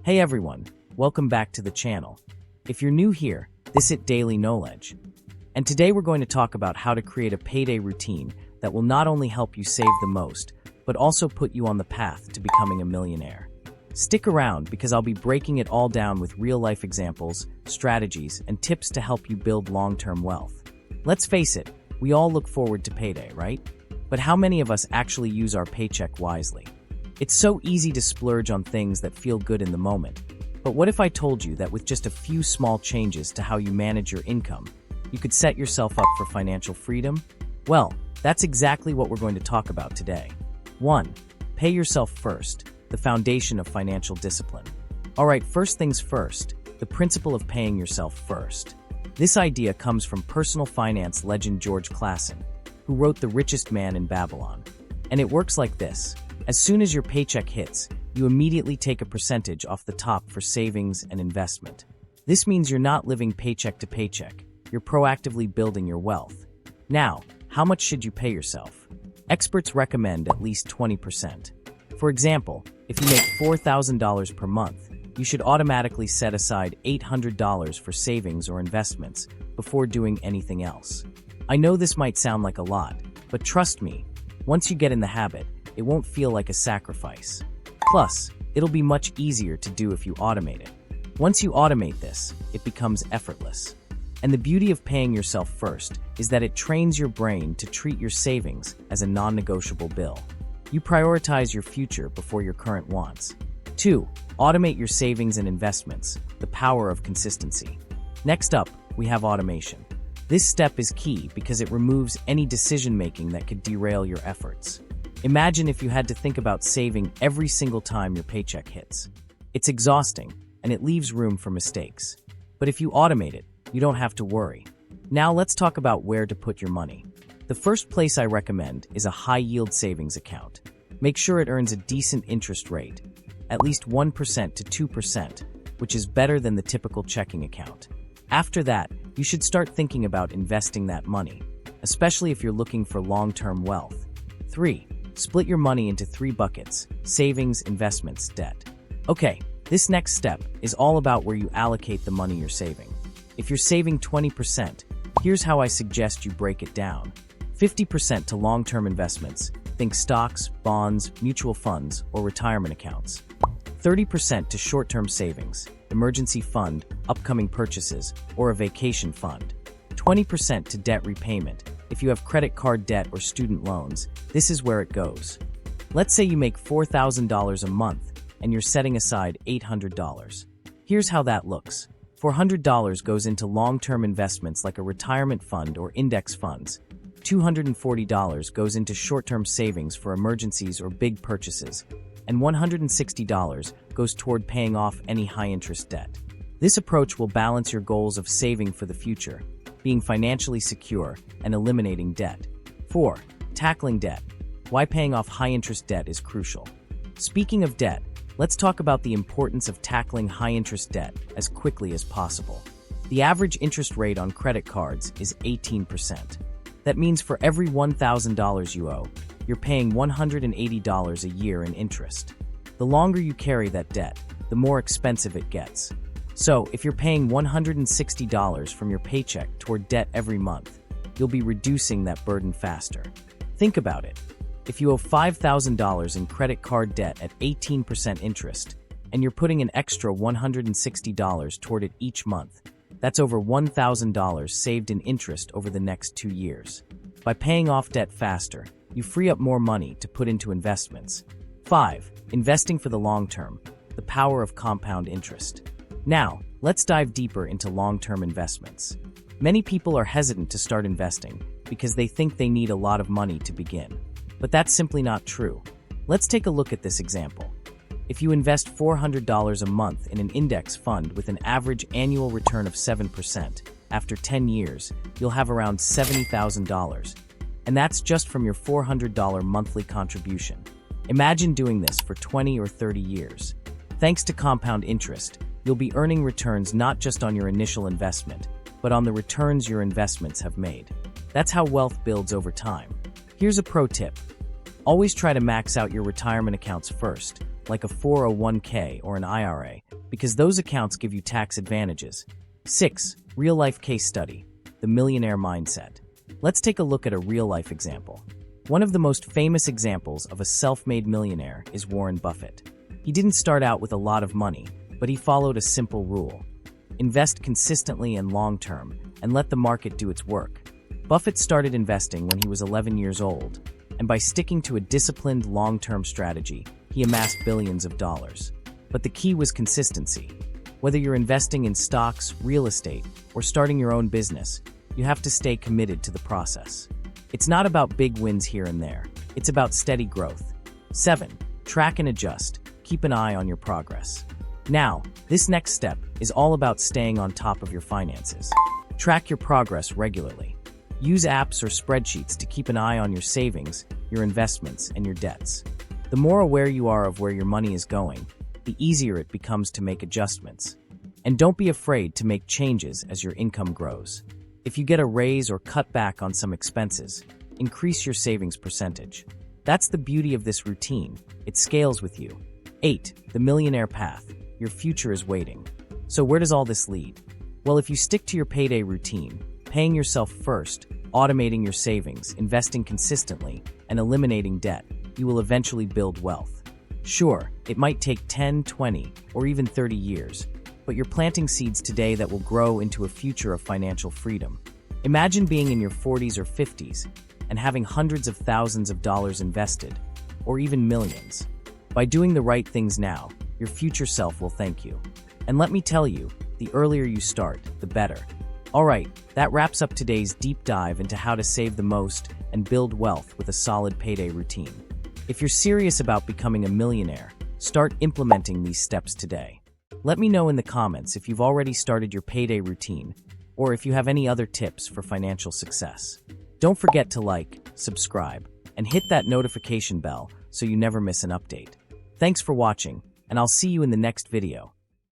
Hey everyone, welcome back to the channel. If you're new here, this is Daily Knowledge. And today we're going to talk about how to create a payday routine that will not only help you save the most, but also put you on the path to becoming a millionaire. Stick around because I'll be breaking it all down with real-life examples, strategies, and tips to help you build long-term wealth. Let's face it, we all look forward to payday, right? But how many of us actually use our paycheck wisely? It's so easy to splurge on things that feel good in the moment. But what if I told you that with just a few small changes to how you manage your income, you could set yourself up for financial freedom? Well, that's exactly what we're going to talk about today. 1. Pay yourself first, the foundation of financial discipline. Alright, first things first, the principle of paying yourself first. This idea comes from personal finance legend George Clason, who wrote The Richest Man in Babylon. And it works like this. As soon as your paycheck hits, you immediately take a percentage off the top for savings and investment. This means you're not living paycheck to paycheck. You're proactively building your wealth. Now, how much should you pay yourself? Experts recommend at least 20%. For example, if you make $4,000 per month, you should automatically set aside $800 for savings or investments before doing anything else. I know this might sound like a lot, but trust me, once you get in the habit, it won't feel like a sacrifice. Plus, it'll be much easier to do if you automate it. Once you automate this, it becomes effortless. And the beauty of paying yourself first is that it trains your brain to treat your savings as a non-negotiable bill. You prioritize your future before your current wants. 2. Automate your savings and investments, the power of consistency. Next up, we have automation. This step is key because it removes any decision-making that could derail your efforts. Imagine if you had to think about saving every single time your paycheck hits. It's exhausting, and it leaves room for mistakes. But if you automate it, you don't have to worry. Now let's talk about where to put your money. The first place I recommend is a high-yield savings account. Make sure it earns a decent interest rate, at least 1% to 2%, which is better than the typical checking account. After that, you should start thinking about investing that money, especially if you're looking for long-term wealth. 3. Split your money into 3 buckets: savings, investments, debt. Okay, this next step is all about where you allocate the money you're saving. If you're saving 20%, here's how I suggest you break it down. 50% to long-term investments, think stocks, bonds, mutual funds, or retirement accounts. 30% to short-term savings, emergency fund, upcoming purchases, or a vacation fund. 20% to debt repayment. If you have credit card debt or student loans, this is where it goes. Let's say you make $4,000 a month and you're setting aside $800. Here's how that looks. $400 goes into long-term investments like a retirement fund or index funds. $240 goes into short-term savings for emergencies or big purchases. And $160 goes toward paying off any high-interest debt. This approach will balance your goals of saving for the future, being financially secure, and eliminating debt. 4. Tackling debt. Why paying off high-interest debt is crucial. Speaking of debt, let's talk about the importance of tackling high-interest debt as quickly as possible. The average interest rate on credit cards is 18%. That means for every $1,000 you owe, you're paying $180 a year in interest. The longer you carry that debt, the more expensive it gets. So, if you're paying $160 from your paycheck toward debt every month, you'll be reducing that burden faster. Think about it. If you owe $5,000 in credit card debt at 18% interest, and you're putting an extra $160 toward it each month, that's over $1,000 saved in interest over the next 2 years. By paying off debt faster, you free up more money to put into investments. 5. Investing for the long term, the power of compound interest. Now, let's dive deeper into long-term investments. Many people are hesitant to start investing because they think they need a lot of money to begin. But that's simply not true. Let's take a look at this example. If you invest $400 a month in an index fund with an average annual return of 7%, after 10 years, you'll have around $70,000. And that's just from your $400 monthly contribution. Imagine doing this for 20 or 30 years. Thanks to compound interest, you'll be earning returns not just on your initial investment, but on the returns your investments have made. That's how wealth builds over time. Here's a pro tip. Always try to max out your retirement accounts first, like a 401k or an IRA, because those accounts give you tax advantages. 6. Real-life case study, the millionaire mindset. Let's take a look at a real-life example. One of the most famous examples of a self-made millionaire is Warren Buffett. He didn't start out with a lot of money, but he followed a simple rule. Invest consistently and long-term, and let the market do its work. Buffett started investing when he was 11 years old, and by sticking to a disciplined long-term strategy, he amassed billions of dollars. But the key was consistency. Whether you're investing in stocks, real estate, or starting your own business, you have to stay committed to the process. It's not about big wins here and there. It's about steady growth. 7. Track and adjust. Keep an eye on your progress. Now, this next step is all about staying on top of your finances. Track your progress regularly. Use apps or spreadsheets to keep an eye on your savings, your investments, and your debts. The more aware you are of where your money is going, the easier it becomes to make adjustments. And don't be afraid to make changes as your income grows. If you get a raise or cut back on some expenses, increase your savings percentage. That's the beauty of this routine. It scales with you. 8. The millionaire path. Your future is waiting. So where does all this lead? Well, if you stick to your payday routine, paying yourself first, automating your savings, investing consistently, and eliminating debt, you will eventually build wealth. Sure, it might take 10, 20, or even 30 years, but you're planting seeds today that will grow into a future of financial freedom. Imagine being in your 40s or 50s and having hundreds of thousands of dollars invested, or even millions. By doing the right things now, your future self will thank you. And let me tell you, the earlier you start, the better. Alright, that wraps up today's deep dive into how to save the most and build wealth with a solid payday routine. If you're serious about becoming a millionaire, start implementing these steps today. Let me know in the comments if you've already started your payday routine, or if you have any other tips for financial success. Don't forget to like, subscribe, and hit that notification bell so you never miss an update. Thanks for watching, and I'll see you in the next video.